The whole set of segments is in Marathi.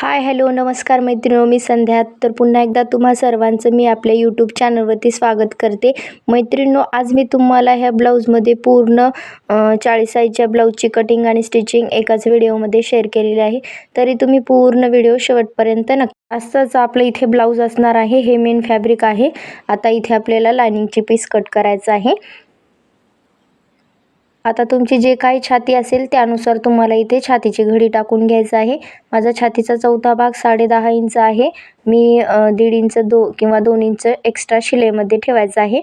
हाय हॅलो नमस्कार मैत्रिणींनो, मी संध्या. तर पुन्हा एकदा तुम्हा सर्वांचं मी आपल्या यूट्यूब चॅनलवरती स्वागत करते. मैत्रिणींनो, आज मी तुम्हाला ह्या ब्लाऊजमध्ये पूर्ण 40 साईजच्या ब्लाऊजची कटिंग आणि स्टिचिंग एकाच व्हिडिओमध्ये शेअर केलेली आहे. तरी तुम्ही पूर्ण व्हिडिओ शेवटपर्यंत नक्की. असंच आपलं इथे ब्लाऊज असणार आहे. हे मेन फॅब्रिक आहे. आता इथे आपल्याला लायनिंगची पीस कट करायचं आहे. आता तुमची जे काही छाती असेल त्यानुसार तुम्हाला इथे छातीची घडी टाकून घ्यायचं आहे. माझा छातीचा चौथा भाग 10.5 इंच आहे. मी 1.5 इंच किंवा 2 इंच एक्स्ट्रा शिलाईमध्ये ठेवायचं आहे,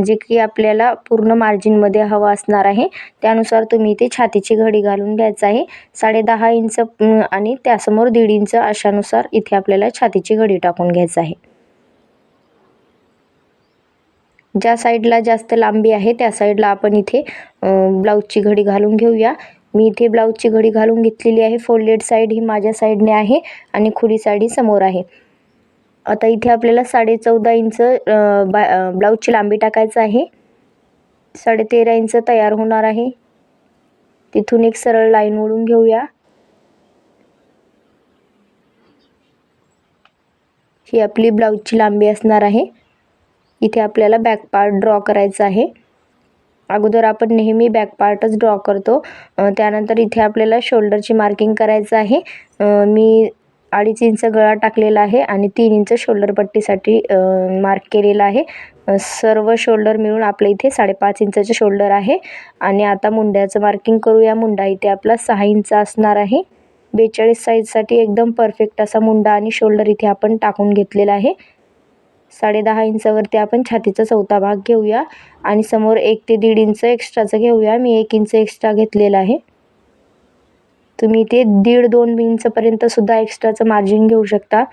जे की आपल्याला पूर्ण मार्जिनमध्ये हवा असणार आहे. त्यानुसार तुम्ही इथे छातीची घडी घालून घ्यायचं आहे. 10.5 इंच आणि त्यासमोर 1.5 इंच अशानुसार इथे आपल्याला छातीची घडी टाकून घ्यायचं आहे. ज्या साईडला जास्त लांबी आहे त्या साईडला आपण इथे ब्लाऊजची घडी घालून घेऊया. मी इथे ब्लाऊजची घडी घालून घेतलेली आहे. फोल्डेड साईड ही माझ्या साईडने आहे आणि खुली साईड ही समोर आहे. आता इथे आपल्याला 14.5 इंच ब्लाऊजची लांबी टाकायचं आहे. 13.5 इंच तयार होणार आहे. तिथून एक सरळ लाईन ओढून घेऊया. ही आपली ब्लाऊजची लांबी असणार आहे. इथे आपल्याला बॅक पार्ट ड्रॉ करायचा आहे. अगोदर आपण नेहमी बॅक पार्टच ड्रॉ करतो. त्यानंतर इथे आपल्याला शोल्डरची मार्किंग करायचं आहे. मी 2.5 इंच गळा टाकलेला आहे आणि 3 इंच शोल्डर पट्टीसाठी मार्क केलेला आहे. सर्व शोल्डर मिळून आपलं इथे 5.5 इंचाचे शोल्डर आहे. आणि आता मुंड्याचं मार्किंग करूया. मुंडा इथे आपला 6 इंच असणार आहे. 42 साईजसाठी एकदम परफेक्ट असा मुंडा आणि शोल्डर इथे आपण टाकून घेतलेला आहे. 10.5 इंचावरती आपण छातीचा चौथा भाग घेऊया आणि समोर 1 ते 1.5 इंच एक्स्ट्राचं घेऊया. मी 1 इंच एक्स्ट्रा घेतलेला आहे. तुम्ही इथे 1.5-2 इंचपर्यंत सुद्धा एक्स्ट्राचं मार्जिन घेऊ शकता.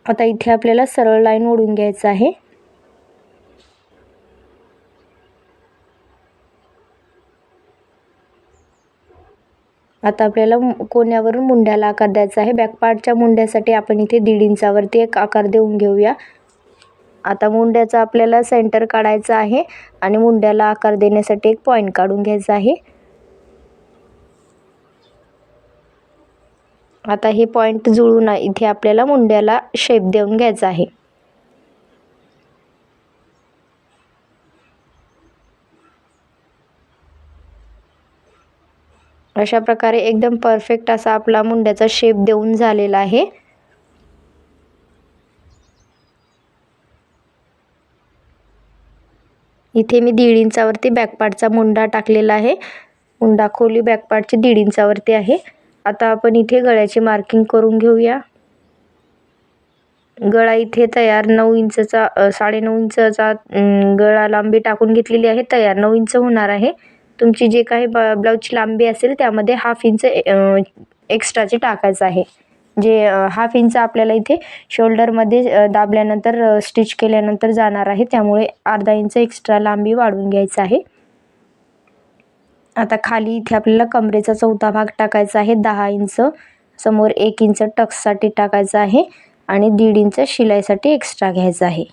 आता इथे आपल्याला सरळ लाईन ओढून घ्यायचं आहे. आता आपल्याला कोण्यावरून मुंड्याला आकार द्यायचा आहे. बॅक पार्टच्या मुंड्यासाठी आपण इथे 1.5 इंचावरती एक आकार देऊन घेऊया. आता मुंड्याचा आपल्याला सेंटर काढायचा आहे आणि मुंड्याला आकार देण्यासाठी एक पॉईंट काढून घ्यायचा आहे. आता हे पॉईंट जुळून इथे आपल्याला मुंड्याला शेप देऊन घ्यायचा आहे. अशा प्रकारे एकदम परफेक्ट असा आपला मुंड्याचा शेप देऊन झालेला आहे. इथे मी 1.5 इंचावरती बॅक पार्टचा मुंडा टाकलेला आहे. मुंडा खोली बॅक पार्टची 1.5 इंचावरती आहे. आता आपण इथे गळ्याची मार्किंग करून घेऊया. गळा इथे तयार 9 इंचचा 9.5 इंचचा गळा लांबी टाकून घेतलेली आहे. तयार 9 इंच होणार आहे. तुमची जे काही ब्लाऊजची लांबी असेल त्यामध्ये 1/2 इंच एक्स्ट्राचे टाकायचं आहे. जे 1/2 इंच आपल्याला इथे शोल्डरमध्ये दाबल्यानंतर स्टिच केल्यानंतर जाणार आहे. त्यामुळे अर्धा इंच एक्स्ट्रा लांबी वाढवून घ्यायचं आहे. आता खाली इथे आपल्याला कमरेचा चौथा भाग टाकायचा आहे. 10 इंच समोर 1 इंच टक्ससाठी टाकायचं आहे आणि 1.5 इंच शिलाईसाठी एक्स्ट्रा घ्यायचं आहे.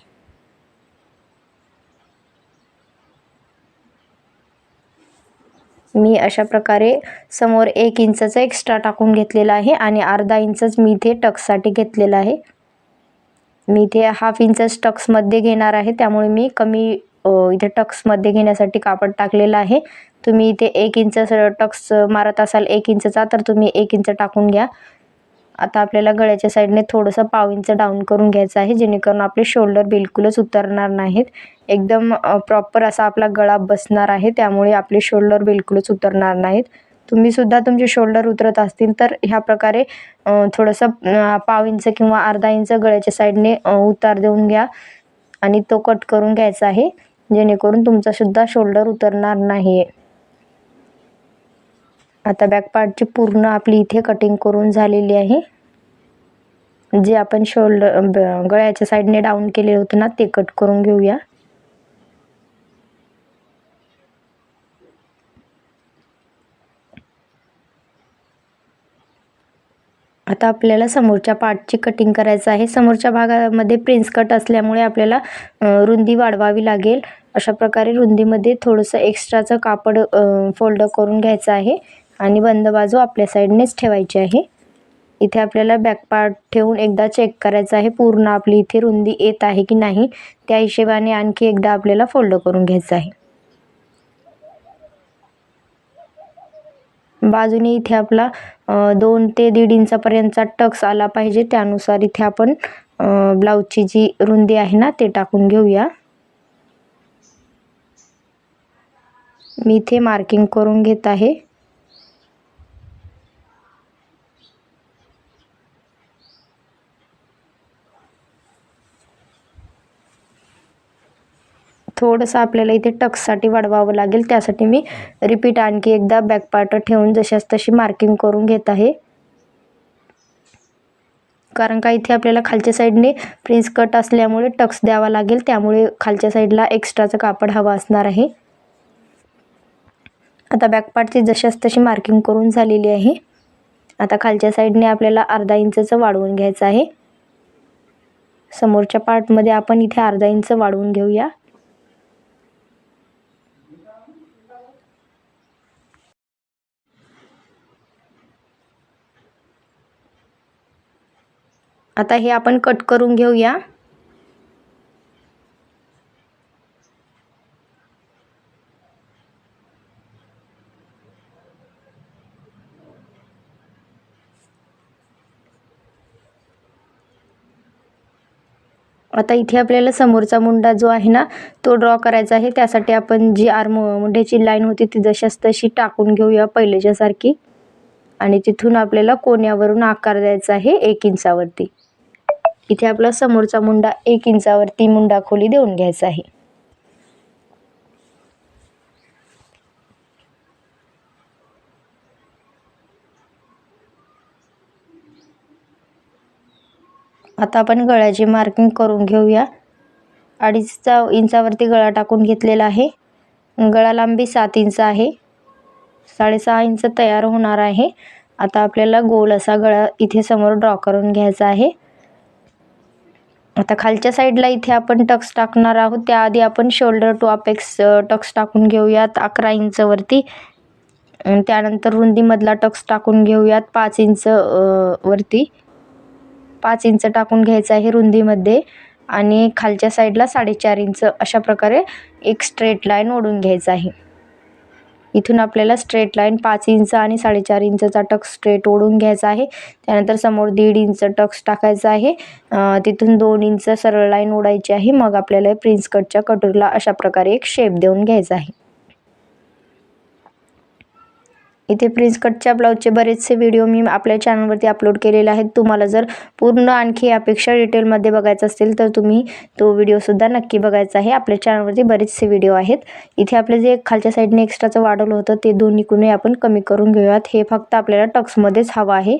मी अशा प्रकारे समोर 1 इंचचा एक्स्ट्रा टाकून घेतलेला आहे आणि अर्धा इंचच मी इथे टक्ससाठी घेतलेला आहे. मी इथे 1/2 इंच टक्समध्ये घेणार आहे, त्यामुळे मी कमी इथे टक्समध्ये घेण्यासाठी कापड टाकलेलं आहे. तुम्ही इथे 1 इंच टक्स मारत असाल 1 इंचचा तर तुम्ही 1 इंच टाकून घ्या. आता आपल्याला गळ्याच्या साईडने थोडंसं 1/2 इंच डाऊन करून घ्यायचं आहे, जेणेकरून आपले शोल्डर बिलकुलच उतरणार नाहीत. एकदम प्रॉपर असा आपला गळा बसणार आहे, त्यामुळे आपले शोल्डर बिलकुलच उतरणार नाहीत. तुम्ही सुद्धा तुमचे शोल्डर उतरत असतील तर ह्या प्रकारे थोडंसं 1/2 इंच किंवा अर्धा इंच गळ्याच्या साईडने उतार देऊन घ्या आणि तो कट करून घ्यायचा आहे, जेणेकरून तुमचा सुद्धा शोल्डर उतरणार नाही. आता बॅक पार्टची पूर्ण आपली इथे कटिंग करून झालेली आहे. जे आपण शोल्डर गळ्याच्या साईडने डाऊन केले होते ना ते कट करून घेऊया. आता आपल्याला समोरच्या पार्टची कटिंग करायचं आहे. समोरच्या भागामध्ये प्रिन्स कट असल्यामुळे आपल्याला रुंदी वाढवावी लागेल. अशा प्रकारे रुंदीमध्ये थोडंसं एक्स्ट्राचं कापड फोल्ड करून घ्यायचं आहे आणि बंद बाजू आपल्या साईडनेच ठेवायची आहे. इथे आपल्याला बॅक पार्ट ठेवून एकदा चेक करायचं आहे पूर्ण आपली इथे रुंदी येत आहे की नाही. त्या हिशोबाने आणखी एकदा आपल्याला फोल्ड करून घ्यायचं आहे. बाजूने इथे आपला 2 ते 1.5 इंचापर्यंतचा टक्स आला पाहिजे. त्यानुसार इथे आपण ब्लाऊजची जी रुंदी आहे ना ते टाकून घेऊया. मी इथे मार्किंग करून घेत आहे. थोडंसं आपल्याला इथे टक्ससाठी वाढवावं लागेल. त्यासाठी मी रिपीट आणखी एकदा बॅक पार्ट ठेवून जशास तशी मार्किंग करून घेत आहे. कारण का इथे आपल्याला खालच्या साईडने प्रिन्स कट असल्यामुळे टक्स द्यावा लागेल. त्यामुळे खालच्या साईडला एक्स्ट्राचं कापड हवं असणार आहे. आता बॅक पार्टची जशास तशी मार्किंग करून झालेली आहे. आता खालच्या साईडने आपल्याला अर्धा इंचचं वाढवून घ्यायचं आहे. समोरच्या पार्टमध्ये आपण इथे अर्धा इंच वाढवून घेऊया. आता हे आपण कट करून घेऊया. आता इथे आपल्याला समोरचा मुंडा जो आहे ना तो ड्रॉ करायचा आहे. त्यासाठी आपण जी मुंड्याची लाईन होती ती जशास तशी टाकून घेऊया पहिल्याच्या सारखी. आणि तिथून आपल्याला कोण्यावरून आकार द्यायचा आहे 1 इंचावरती. इथे आपला समोरचा मुंडा 1 इंचावरती मुंडा खोली देऊन घ्यायचा आहे. आता आपण गळ्याची मार्किंग करून घेऊया. 2.5 इंचावरती गळा टाकून घेतलेला आहे. गळा लांबी 7 इंच आहे. 6.5 इंच तयार होणार आहे. आता आपल्याला गोल असा गळा इथे समोर ड्रॉ करून घ्यायचा आहे. आता खालच्या साईडला इथे आपण टक्स टाकणार आहोत. त्याआधी आपण शोल्डर टू अपेक्स टक्स टाकून घेऊयात 11 इंचवरती. त्यानंतर रुंदीमधला टक्स टाकून घेऊयात 5 इंच वरती. 5 इंच टाकून घ्यायचं आहे रुंदीमध्ये. आणि खालच्या साईडला 4.5 इंच अशा प्रकारे एक स्ट्रेट लाईन ओढून घ्यायचं आहे. इथून आपल्याला स्ट्रेट लाईन 5 इंच आणि 4.5 इंचचा टक्स स्ट्रेट ओढून घ्यायचा आहे. त्यानंतर समोर 1.5 इंच टक्स टाकायचा आहे. तिथून 2 इंच सरळ लाईन ओढायची आहे. मग आपल्याला प्रिन्स कटच्या कटोरीला अशा प्रकारे एक शेप देऊन घ्यायचा आहे. इथे प्रिन्स कटच्या ब्लाऊजचे बरेचसे व्हिडिओ मी आपल्या चॅनलवरती अपलोड केलेले आहेत. तुम्हाला जर पूर्ण आणखी यापेक्षा डिटेलमध्ये बघायचं असेल तर तुम्ही तो व्हिडिओसुद्धा नक्की बघायचा आहे. आपल्या चॅनलवरती बरेचसे व्हिडिओ आहेत. इथे आपले जे खालच्या साईडने एक्स्ट्राचं वाढवलं होतं ते दोन्हीकडूनही आपण कमी करून घेऊयात. हे फक्त आपल्याला टक्समध्येच हवं आहे.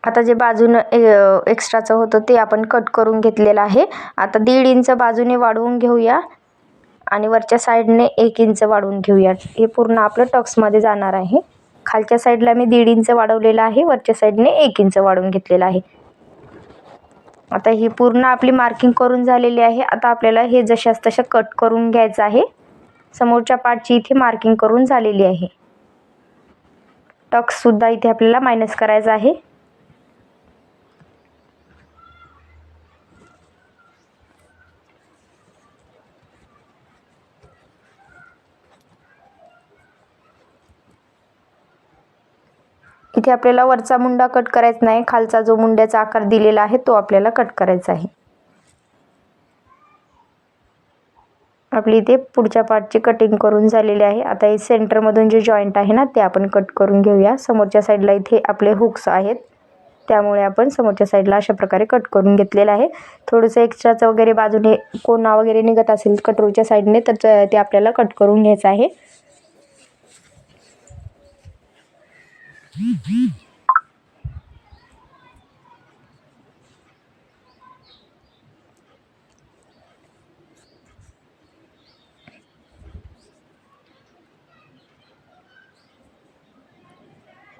आता जे बाजूनं एक्स्ट्राचं होतं ते आपण कट करून घेतलेलं आहे. आता 1.5 इंच बाजूने वाढवून घेऊया आणि वरच्या साईडने 1 इंच वाढवून घेऊया. हे पूर्ण आपलं टक्समध्ये जाणार आहे. खालच्या साईडला मी 1.5 इंच वाढवलेलं आहे. वरच्या साईडने 1 इंच वाढवून घेतलेलं आहे. आता ही पूर्ण आपली मार्किंग करून झालेली आहे. आता आपल्याला हे जशास तसं कट करून घ्यायचं आहे. समोरच्या पार्टची इथे मार्किंग करून झालेली आहे. टक्ससुद्धा इथे आपल्याला मायनस करायचं आहे. इथे आपल्याला वरचा मुंडा कट करायचा नाही. खालचा जो मुंड्याचा आकार दिलेला आहे तो आपल्याला कट करायचा आहे. आपली इथे पुढच्या पार्टची कटिंग करून झालेली आहे. आता हे सेंटरमधून जे जॉईंट आहे ना ते आपण कट करून घेऊया. समोरच्या साईडला इथे आपले हुक्स आहेत. त्यामुळे आपण समोरच्या साईडला अशा प्रकारे कट करून घेतलेलं आहे. थोडंसं एक्स्ट्राचं वगैरे बाजूने कोणा वगैरे निघत असेल कटोरीच्या साईडने तर ते आपल्याला कट करून घ्यायचं आहे.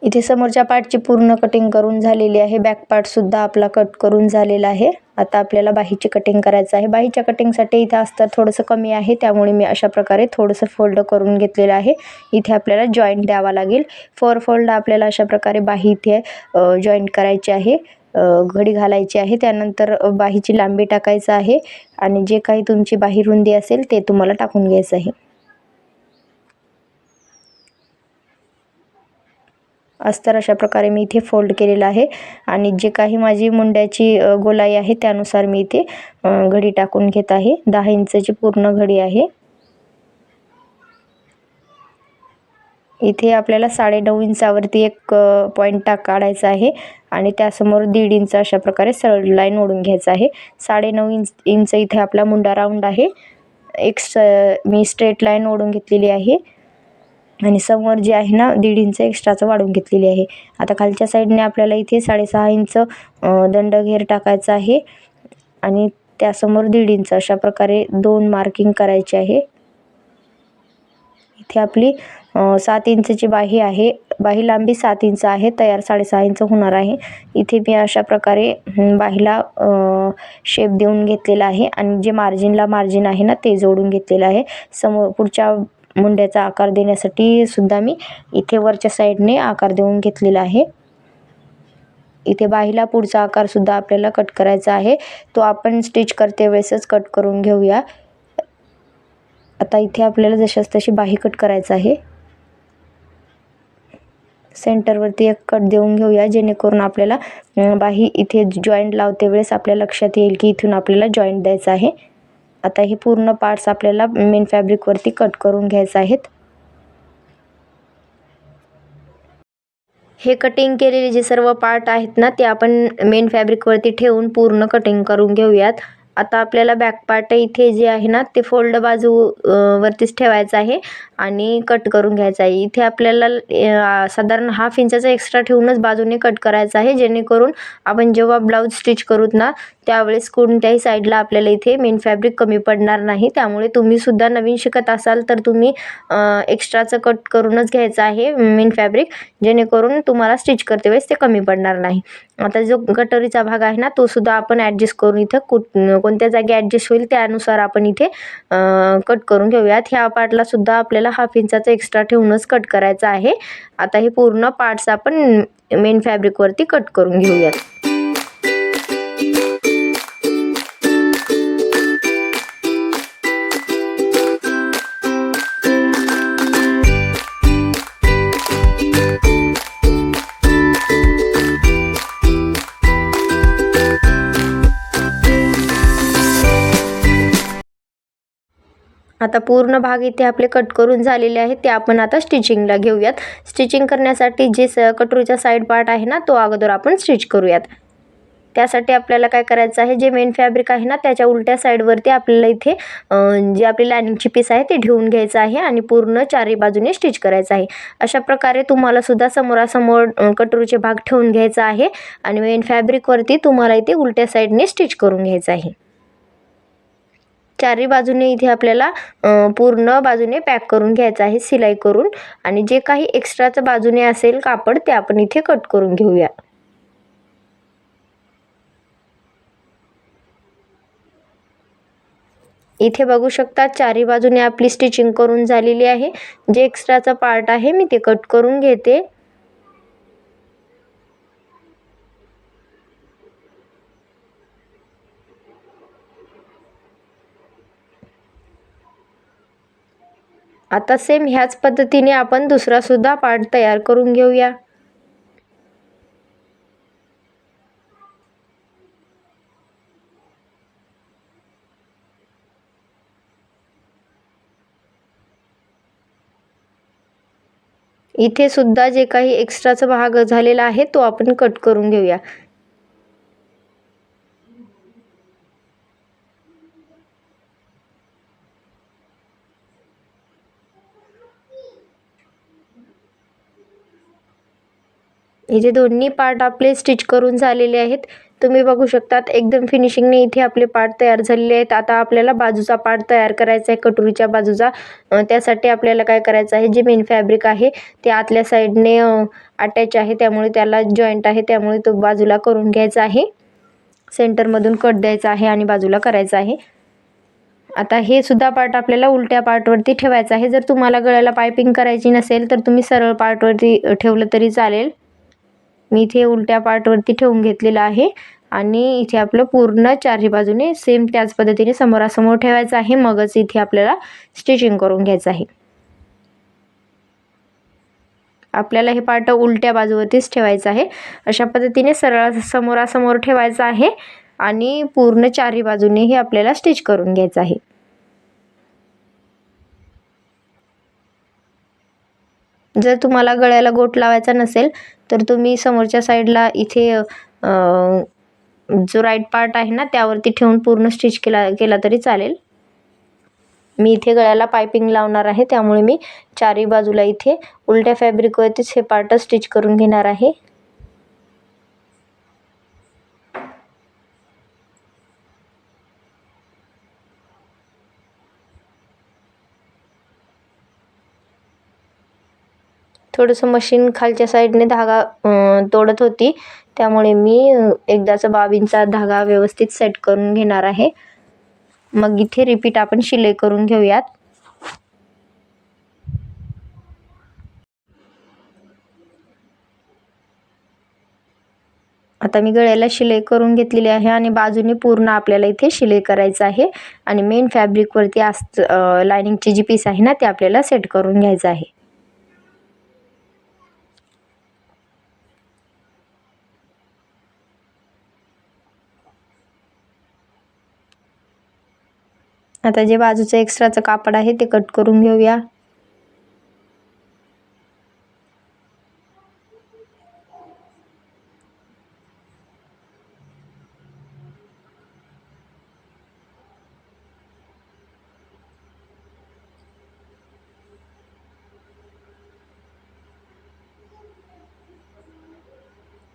इथे समोरच्या पार्टची पूर्ण कटिंग करून झालेली आहे. बॅक पार्ट सुद्धा आपला कट करून झालेला आहे. आता आपल्याला बाहीची कटिंग करायचं आहे. बाहीच्या कटिंगसाठी इथे अस्तर थोडंसं कमी आहे, त्यामुळे मी अशा प्रकारे थोडंसं फोल्ड करून घेतलेलं आहे. इथे आपल्याला जॉईंट द्यावा लागेल. 4 फोल्ड आपल्याला अशा प्रकारे बाही इथे जॉईंट करायची आहे, घडी घालायची आहे. त्यानंतर बाहीची लांबी टाकायचं आहे आणि जे काही तुमची बाही रुंदी असेल ते तुम्हाला टाकून घ्यायचं आहे. अस्तर अशा प्रकारे मी इथे फोल्ड केलेलं आहे आणि जे काही माझी मुंड्याची गोलाई आहे त्यानुसार मी इथे घडी टाकून घेत आहे. 10 इंचची पूर्ण घडी आहे. इथे आपल्याला 9.5 इंचावरती एक पॉईंट काढायचा आहे आणि त्यासमोर 1.5 इंच अशा प्रकारे सरळ लाईन ओढून घ्यायचं आहे. 9.5 इंच इथे आपला मुंडा राऊंड आहे. मी स्ट्रेट लाईन ओढून घेतलेली आहे आणि समोर जे आहे ना 1.5 इंच एक्स्ट्राचं वाढवून घेतलेली आहे. आता खालच्या साईडने आपल्याला इथे 6.5 इंच दंड घेर टाकायचा आहे आणि त्यासमोर 1.5 इंच अशा प्रकारे 2 मार्किंग करायचे आहे. इथे आपली 7 इंचची बाही आहे. बाही लांबी 7 इंच आहे, तयार 6.5 इंच होणार आहे. इथे मी अशा प्रकारे बाहीला शेप देऊन घेतलेला आहे आणि जे मार्जिन आहे ना ते जोडून घेतलेलं आहे. समोर पुढच्या मुंड्याचा आकार देण्यासाठी सुद्धा मी इथे वरच्या साईडने आकार देऊन घेतलेला आहे. इथे बाहीला पुढचा आकार सुद्धा आपल्याला कट करायचा आहे, तो आपण स्टिच करते वेळेसच कट करून घेऊया. आता इथे आपल्याला जशास तशी बाही कट करायचं आहे. सेंटरवरती एक कट देऊन घेऊया, जेणेकरून आपल्याला बाही इथे जॉईंट लावते वेळेस आपल्या लक्षात येईल की इथून आपल्याला जॉईंट द्यायचा आहे. आता हे पूर्ण पार्ट्स आपल्याला मेन फॅब्रिकवरती कट करून घ्यायचे आहेत. हे कटिंग केलेले जे सर्व पार्ट आहेत ना ते आपण मेन फॅब्रिकवरती ठेवून पूर्ण कटिंग करून घेऊयात. आता आपल्याला बॅक पार्ट इथे जे आहे ना ते फोल्ड बाजू वरतीच ठेवायचं आहे आणि कट करून घ्यायचं आहे. इथे आपल्याला साधारण 1/2 इंचाचा एक्स्ट्रा ठेवूनच बाजूने कट करायचं आहे, जेणेकरून आपण जेव्हा ब्लाऊज स्टिच करूत ना त्यावेळेस कोणत्याही साईडला आपल्याला इथे मेन फॅब्रिक कमी पडणार नाही. त्यामुळे तुम्ही सुद्धा नवीन शिकत असाल तर तुम्ही एक्स्ट्राचं कट करूनच घ्यायचं आहे मेन फॅब्रिक, जेणेकरून तुम्हाला स्टिच करते वेळेस ते कमी पडणार नाही. आता जो कटोरीचा भाग आहे ना तो सुद्धा आपण ॲडजस्ट करून इथं कोणत्या जागी ॲडजस्ट होईल त्यानुसार आपण इथे कट करून घेऊयात. ह्या पार्टला सुद्धा आपल्याला 1/2 इंचाचा एक्स्ट्रा ठेवूनच कट करायचा आहे. आता हे पूर्ण पार्ट्स आपण मेन फॅब्रिकवरती कट करून घेऊयात. आता पूर्ण भाग इथे आपले कट करून झालेले आहेत, ते आपण आता स्टिचिंगला घेऊयात. स्टिचिंग करण्यासाठी जे कटोरीचा साईड पार्ट आहे ना तो अगोदर आपण स्टिच करूयात. त्यासाठी आपल्याला काय करायचं आहे, जे मेन फॅब्रिक आहे ना त्याच्या उलट्या साईडवरती आपल्याला इथे जी आपली लायनिंगची पीस आहे ती ठेवून घ्यायचं आहे आणि पूर्ण चारही बाजूने स्टिच करायचं आहे. अशा प्रकारे तुम्हाला सुद्धा समोरासमोर कटोरीचे भाग ठेवून घ्यायचा आहे आणि मेन फॅब्रिकवरती तुम्हाला इथे उलट्या साईडने स्टिच करून घ्यायचं आहे. चारही बाजूने इथे आपल्याला पूर्ण बाजूने पॅक करून घ्यायचं आहे सिलाई करून आणि जे काही एक्स्ट्राचं बाजूने असेल कापड ते आपण इथे कट करून घेऊया. इथे बघू शकता चारही बाजूने आपली स्टिचिंग करून झालेली आहे. जे एक्स्ट्राचा पार्ट आहे मी ते कट करून घेते. आता सेम ह्याच पद्धतीने आपण दुसरा सुद्धा पार्ट तयार करून घेऊया. इथे सुद्धा जे काही एक्स्ट्राचा भाग झालेला आहे तो आपण कट करून घेऊया. इथे दोन्ही पार्ट आपले स्टिच करून झालेले आहेत. तुम्ही बघू शकतात एकदम फिनिशिंगने इथे आपले पार्ट तयार झालेले आहेत. आता आपल्याला बाजूचा पार्ट तयार करायचा आहे कटोरीच्या बाजूचा. त्यासाठी आपल्याला काय करायचं आहे, जे मेन फॅब्रिक आहे ते आतल्या साईडने अटॅच आहे, त्यामुळे त्याला जॉईंट आहे, त्यामुळे तो बाजूला करून घ्यायचा आहे. सेंटरमधून कट द्यायचा आहे आणि बाजूला करायचा आहे. आता हे सुद्धा पार्ट आपल्याला उलट्या पार्टवरती ठेवायचं आहे. जर तुम्हाला गळ्याला पायपिंग करायची नसेल तर तुम्ही सरळ पार्टवरती ठेवलं तरी चालेल. मी इथे उलट्या पार्टवरती ठेवून घेतलेलं आहे आणि इथे आपलं पूर्ण चारही बाजूने सेम त्याच पद्धतीने समोरासमोर ठेवायचं आहे. मगच इथे आपल्याला स्टिचिंग करून घ्यायचं आहे. आपल्याला हे पार्ट उलट्या बाजूवरतीच ठेवायचं आहे. अशा पद्धतीने सरळ समोरासमोर ठेवायचं आहे आणि पूर्ण चारही बाजूने हे आपल्याला स्टिच करून घ्यायचं आहे. जर तुम्हाला गळ्याला गोट लावायचा नसेल तर तुम्ही समोरच्या साईडला इथे जो राईट पार्ट आहे ना त्यावरती ठेवून पूर्ण स्टिच केला तरी चालेल. मी इथे गळ्याला पायपिंग लावणार आहे, त्यामुळे मी चारही बाजूला इथे उलट्या फॅब्रिकवरतीच हे पार्ट स्टिच करून घेणार आहे. थोडंसं मशीन खालच्या साईडने धागा तोडत होती, त्यामुळे मी एकदाचा बाबींचा धागा व्यवस्थित सेट करून घेणार आहे. मग इथे रिपीट आपण शिलाई करून घेऊयात. आता मी गळ्याला शिलाई करून घेतलेली आहे आणि बाजूने पूर्ण आपल्याला इथे शिलाई करायचं आहे आणि मेन फॅब्रिकवरती लायनिंगची जी पीस आहे ना ते आपल्याला सेट करून घ्यायचं आहे. आता जे बाजूचं एक्स्ट्राचं कापड आहे ते कट करून घेऊया.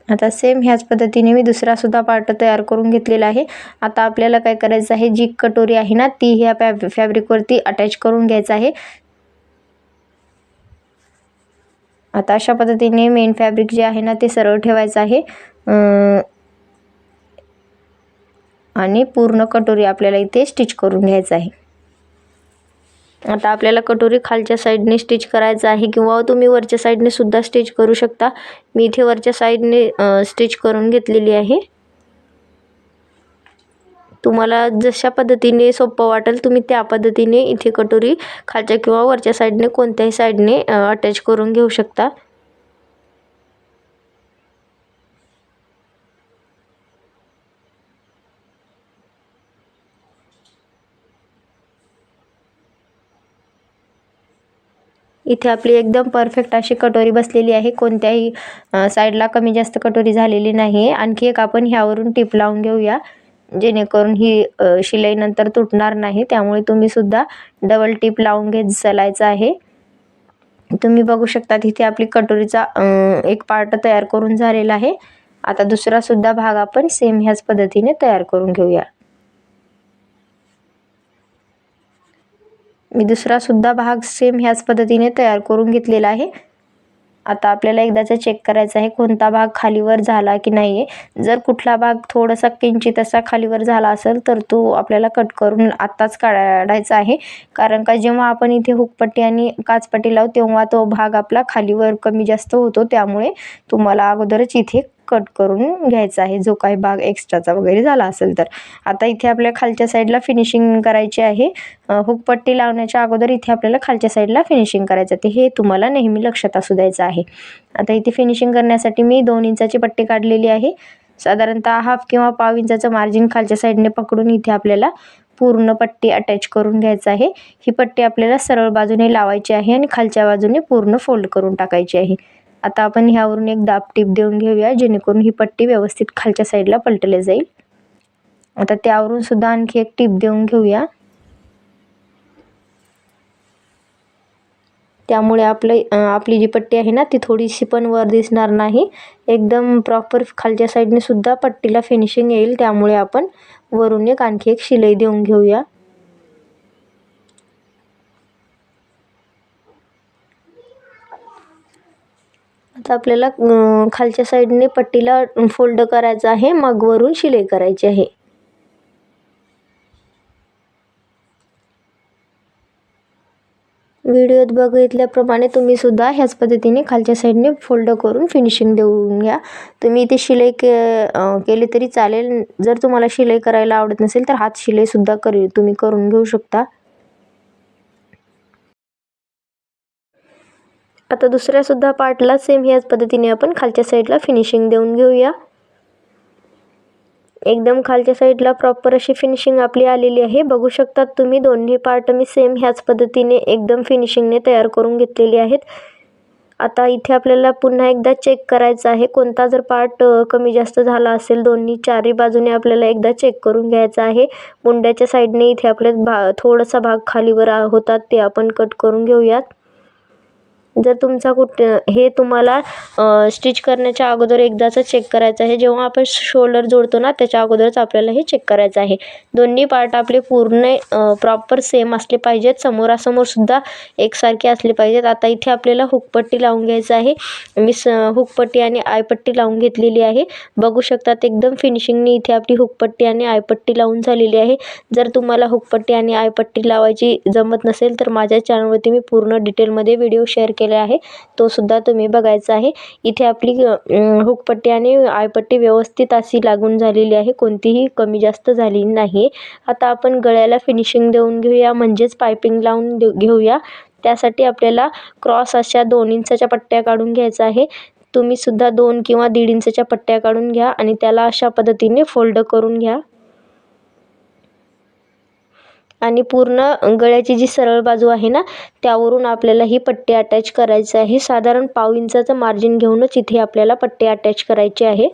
आता सेम ह्याच पद्धतीने मी दुसरा सुद्धा पार्ट तयार करून घेतलेला आहे. आता आपल्याला काय करायचं आहे, जी कटोरी आहे ना ती ह्या फॅब्रिकवरती अटॅच करून घ्यायचं आहे. आता अशा पद्धतीने मेन फॅब्रिक जे आहे ना ते सरळ ठेवायचं आहे आणि पूर्ण कटोरी आपल्याला इथे स्टिच करून घ्यायचं आहे. आता आपल्याला कटोरी खालच्या साईडने स्टिच करायचं आहे किंवा तुम्ही वरच्या साईडने सुद्धा स्टिच करू शकता. मी इथे वरच्या साईडने स्टिच करून घेतलेली आहे. तुम्हाला जशा पद्धतीने सोपं वाटेल तुम्ही त्या पद्धतीने इथे कटोरी खालच्या किंवा वरच्या साईडने कोणत्याही साईडने अटॅच करून घेऊ शकता. इथे आपली एकदम परफेक्ट अशी कटोरी बसलेली आहे. कोणत्याही साईडला कमी जास्त कटोरी झालेली नाही आहे. आणखी एक आपण ह्यावरून टिप लावून घेऊया, जेणेकरून ही शिलाई नंतर तुटणार नाही. त्यामुळे तुम्ही सुद्धा डबल टिप लावून घेत चालायचं आहे. तुम्ही बघू शकता इथे आपली कटोरीचा एक पार्ट तयार करून झालेला आहे. आता दुसरा सुद्धा भाग आपण सेम ह्याच पद्धतीने तयार करून घेऊया. मी दुसरा सुद्धा भाग सेम ह्याच पद्धतीने तयार करून घेतलेला आहे. आता आपल्याला एकदाचं चेक करायचं आहे कोणता भाग खालीवर झाला की नाही आहे. जर कुठला भाग थोडासा किंचित असा खालीवर झाला असेल तर तो आपल्याला कट करून आत्ताच काढायचा आहे. कारण का जेव्हा आपण इथे हुकपट्टी आणि काचपट्टी लावू तेव्हा तो भाग आपला खालीवर कमी जास्त होतो. त्यामुळे तुम्हाला अगोदरच इथे कट करून घ्यायचा आहे जो काही भाग एक्स्ट्राचा वगैरे झाला असेल तर. आता इथे आपल्या खालच्या साईडला फिनिशिंग करायची आहे. हुकपट्टी लावण्याच्या अगोदर इथे आपल्याला खालच्या साईडला फिनिशिंग करायचं आहे. हे तुम्हाला नेहमी लक्षात असू द्यायचं आहे. आता इथे फिनिशिंग करण्यासाठी मी 2 इंचाची पट्टी काढलेली आहे. साधारणतः हाफ किंवा पाव इंचाचं मार्जिन खालच्या साईडने पकडून इथे आपल्याला पूर्ण पट्टी अटॅच करून घ्यायचं आहे. ही पट्टी आपल्याला सरळ बाजूने लावायची आहे आणि खालच्या बाजूने पूर्ण फोल्ड करून टाकायची आहे. आता आपण ह्यावरून एक दाब टीप देऊन घेऊया, जेणेकरून ही पट्टी व्यवस्थित खालच्या साईडला पलटली जाईल. आता त्यावरून सुद्धा आणखी एक टीप देऊन घेऊया. त्यामुळे आपली जी पट्टी आहे ना ती थोडीशी पण वर दिसणार नाही. एकदम प्रॉपर खालच्या साईडने सुद्धा पट्टीला फिनिशिंग येईल. त्यामुळे आपण वरून एक आणखी एक शिलाई देऊन घेऊया. आता आपल्याला खालच्या साईडने पट्टीला फोल्ड करायचं आहे, मग वरून शिलाई करायची आहे. व्हिडिओत बघितल्याप्रमाणे तुम्ही सुद्धा ह्याच पद्धतीने खालच्या साईडने फोल्ड करून फिनिशिंग देऊन घ्या. तुम्ही इथे शिलाई केली तरी चालेल. जर तुम्हाला शिलाई करायला आवडत नसेल तर हात शिलाई सुद्धा तुम्ही करून घेऊ शकता. आता दुसऱ्या सुद्धा पार्टला सेम ह्याच पद्धतीने आपण खालच्या साईडला फिनिशिंग देऊन घेऊया. एकदम खालच्या साईडला प्रॉपर अशी फिनिशिंग आपली आलेली आहे. बघू शकतात तुम्ही दोन्ही पार्ट मी सेम ह्याच पद्धतीने एकदम फिनिशिंगने तयार करून घेतलेली आहेत. आता इथे आपल्याला पुन्हा एकदा चेक करायचं आहे. कोणता जर पार्ट कमी जास्त झाला असेल दोन्ही चारही बाजूने आपल्याला एकदा चेक करून घ्यायचं आहे. मुंड्याच्या साईडने इथे आपल्याला थोडासा भाग खालीवर होतात ते आपण कट करून घेऊयात. जर तुमचा हे तुम्हाला स्टिच करण्याच्या अगोदर एकदाच चेक करायचं आहे. जेव्हा आपण शोल्डर जोडतो ना त्याच्या अगोदरच आपल्याला हे चेक करायचं आहे. दोन्ही पार्ट आपले पूर्ण प्रॉपर सेम असले पाहिजेत. समोरासमोर सुद्धा एकसारखे असले पाहिजेत. आता इथे आपल्याला हुकपट्टी लावून घ्यायचं आहे. मी हुकपट्टी आणि आयपट्टी लावून घेतलेली आहे. बघू शकतात एकदम फिनिशिंगने इथे आपली हुकपट्टी आणि आयपट्टी लावून झालेली आहे. जर तुम्हाला हुकपट्टी आणि आयपट्टी लावायची जमत नसेल तर माझ्या चॅनलवरती मी पूर्ण डिटेलमध्ये व्हिडिओ शेअर केले आहे, तो सुद्धा तुम्ही बघायचा आहे. इथे आपली हुकपट्टी आणि आयपट्टी व्यवस्थित अशी लागून झालेली आहे, कोणतीही कमी जास्त झाली नाही. आता आपण गळ्याला फिनिशिंग देऊन घेऊया, म्हणजेच पायपिंग लावून घेऊया. त्यासाठी आपल्याला क्रॉस अशा 2 इंचाच्या पट्ट्या काढून घ्यायचा आहे. तुम्ही सुद्धा 2 किंवा 1.5 इंचाच्या पट्ट्या काढून घ्या आणि त्याला अशा पद्धतीने फोल्ड करून घ्या. आणि पूर्ण गळ्याची जी सरळ बाजू आहे ना त्यावरून आपल्याला ही पट्टी अटॅच करायची आहे. साधारण 1/2 इंचाचं मार्जिन घेऊनच इथे आपल्याला पट्टी अटॅच करायची आहे.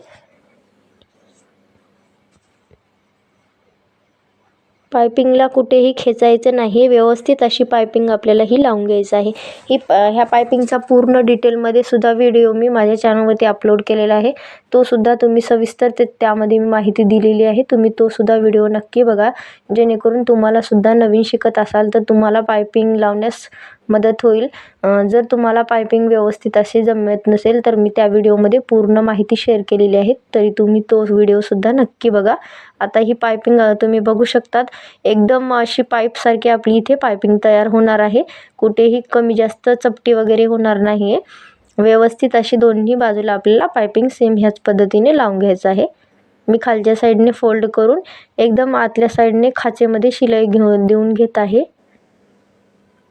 पायपिंगला कुठेही खेचायचं नाही, व्यवस्थित अशी पायपिंग आपल्याला ही लावून घ्यायचं आहे. ह्या पायपिंगचा पूर्ण डिटेलमध्ये सुद्धा व्हिडिओ मी माझ्या चॅनलवरती अपलोड केलेला आहे, तो सुद्धा तुम्ही सविस्तर त्यामध्ये मी माहिती दिलेली आहे. तुम्ही तो सुद्धा व्हिडिओ नक्की बघा, जेणेकरून तुम्हाला सुद्धा नवीन शिकत असाल तर तुम्हाला पायपिंग लावण्यास मदत होईल. जर तुम्हाला पायपिंग व्यवस्थित अशी जमत नसेल तर मी त्या व्हिडिओमध्ये पूर्ण माहिती शेअर केलेली आहे, तरी तुम्ही तो व्हिडिओसुद्धा नक्की बघा. आता ही पायपिंग तुम्ही बघू शकतात, एकदम अशी पाईपसारखी आपली इथे पायपिंग तयार होणार आहे. कुठेही कमी जास्त चपटी वगैरे होणार नाही आहे. व्यवस्थित अशी दोन्ही बाजूला आपल्याला पायपिंग सेम ह्याच पद्धतीने लावून घ्यायचं आहे. मी खालच्या साईडने फोल्ड करून एकदम आतल्या साईडने खाचेमध्ये शिलाई देऊन घेत आहे.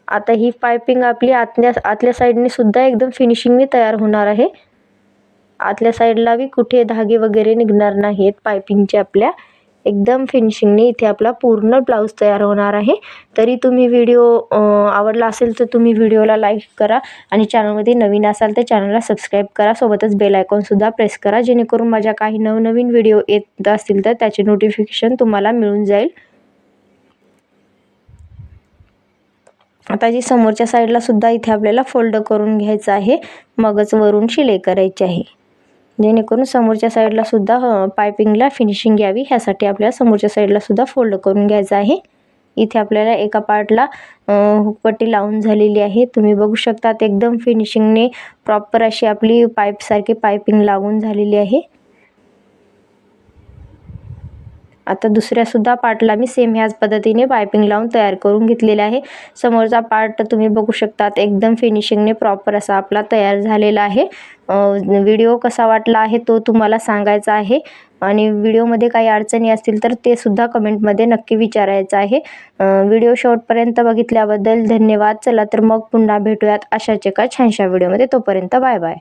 आता ही पायपिंग आपली आतल्या साईडने सुद्धा एकदम फिनिशिंगने तयार होणार आहे. आतल्या साईडला बी कुठे धागे वगैरे निघणार नाहीत पायपिंगचे. आपल्या एकदम फिनिशिंगने इथे आपला पूर्ण ब्लाऊज तयार होणार आहे. तरी तुम्ही व्हिडिओ आवडला असेल तर तुम्ही व्हिडिओला लाईक करा आणि चॅनलमध्ये नवीन असाल तर चॅनलला सबस्क्राईब करा. सोबतच बेल आयकॉनसुद्धा प्रेस करा, जेणेकरून माझ्या काही नवनवीन व्हिडिओ येत असतील तर त्याचे नोटिफिकेशन तुम्हाला मिळून जाईल. आता जी समोरच्या साईडला सुद्धा इथे आपल्याला फोल्ड करून घ्यायचं आहे, मगच वरून शिलाई करायची आहे, जेणेकरून समोरच्या साईडला सुद्धा पायपिंगला फिनिशिंग यावी. ह्यासाठी आपल्याला समोरच्या साईडला सुद्धा फोल्ड करून घ्यायचं आहे. इथे आपल्याला एका पार्टला हुकपट्टी लावून झालेली आहे. तुम्ही बघू शकतात एकदम फिनिशिंगने प्रॉपर अशी आपली पाईपसारखी पायपिंग लागून झालेली आहे. आता दुसऱ्या सुद्धा पार्टला मी सेम ह्याच पद्धतीने पायपिंग लावून तयार करून घेतलेला आहे. समोरचा पार्ट तुम्ही बघू शकतात एकदम फिनिशिंगने प्रॉपर असा आपला तयार झालेला आहे. व्हिडिओ कसा वाटला आहे तो तुम्हाला सांगायचा आहे आणि व्हिडिओमध्ये काही अडचणी असतील तर ते सुद्धा कमेंटमध्ये नक्की विचारायचं आहे. व्हिडिओ शेवटपर्यंत बघितल्याबद्दल धन्यवाद. चला तर मग पुन्हा भेटूयात अशाच एका छानशा व्हिडिओमध्ये. तोपर्यंत बाय बाय.